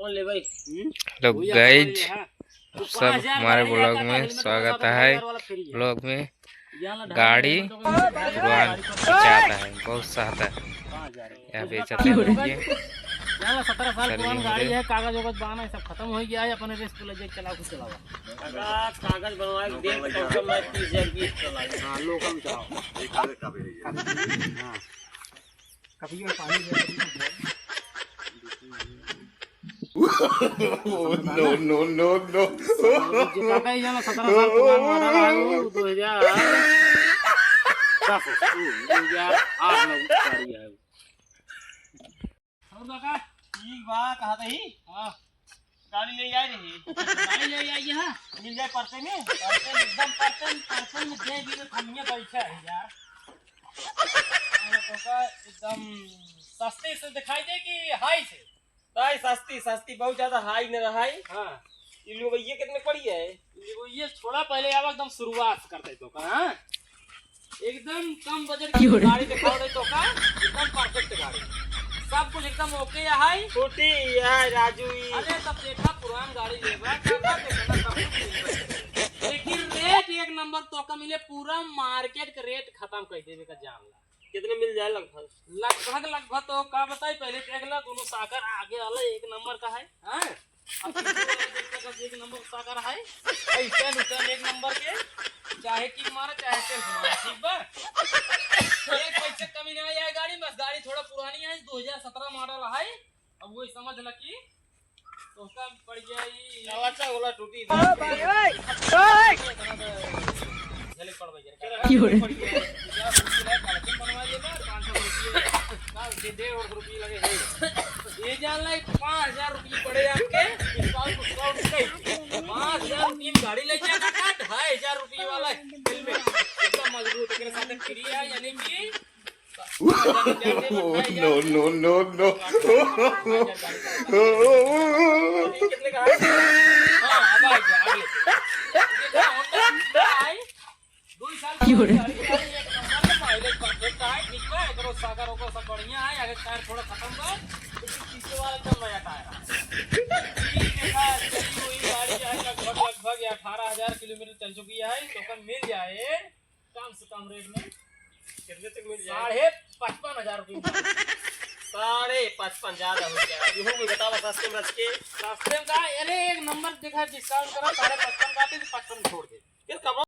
Hello guys, सब हमारे blog में स्वागत है। ब्लॉग में गाड़ी पुरान चाहता है, बहुत चाहता है। यहाँ बेचता है, देखिए 17 साल पुरानी गाड़ी है। कागज वगज बना सब खत्म हो गया है। अपने रेस को ले चला कुछ चलावा कागज बनवाए दे तो मैं 30,000 की चलाए। हां लोकल चलाओ ये कागज का भी है। हां कभी में पानी दे नो नो नो नो जितना का ही जाना 17 साल पुराना मॉडल है वो 2008 में गाड़ी है। और काका ठीक बा कहा था ही। हां गाड़ी ले आई रही गाड़ी ले आई है। मिल जाए परसे में परसे एकदम परसे में दे भी खमिया पैसा है यार। तो का एकदम सस्ते से दिखाई दे कि हाई से ताई सस्ती बहुत ज्यादा हाई न रहाई। हां ये लोग ये कितने पड़ी है ये थोड़ा पहले आवा एकदम शुरुआत करते तो का। हां एकदम कम बजट की गाड़ी दिखाओ दे तो का एकदम परफेक्ट गाड़ी सब कुछ एकदम ओके है। छोटी है राजू। अरे तब देखा पुरान गाड़ी लेबा का देखना सब कुछ लेकिन रेट एक नंबर तो का मिले पूरा मार्केट का रेट खत्म कर देवे का जान ला। कितने मिल जाए लगभग तो का बताई पहले देख ला दोनों साकर आगे वाला एक नंबर का है। हां अब एक नंबर साकर है ऐसा रिटर्न एक नंबर के चाहे कि मारा चाहे सेल्फ मारा ठीक बा। एक पैसे कमी नहीं आई है गाड़ी बस गाड़ी थोड़ा पुरानी है 2017 मॉडल है। अब वही समझ ल कि तो का पड़ गया ये अच्छा गोला टूटी भाई ओए जले पड़ गई क्या पड़ गया यार बनवा दे 500 रुपए का दे 1.5 रुपए लगे है ये जान ला 5000 रुपए पड़े आपके डिस्काउंट डिस्काउंट 5000 रुपए गाड़ी ले जाएगा का 2500 रुपए वाला बिल में एकदम मजबूत के साथ फ्री है यानी कि नो नो नो नो कितने का है। हां अब आ गया अगले देखा होंडा आई 2 साल की गाड़ी एक नंबर माइलेज परफेक्ट है ठीक है। करो सागर को सब बढ़िया है। आगे टायर थोड़ा खत्म बा लेकिन पीछे वाला एकदम नया टायर है। देखा चली हुई गाड़ी है लगभग 18,000 किलोमीटर चल चुकी है। तो कम मिल जाए कम से कम रेट में कितने तक मिल जाए 55,000 रुपए 55 ज्यादा हो गया। ये हो गई बताओ सस्ते में का अरे एक नंबर दिखा डिस्काउंट करा 55 का 55 छोड़ दे।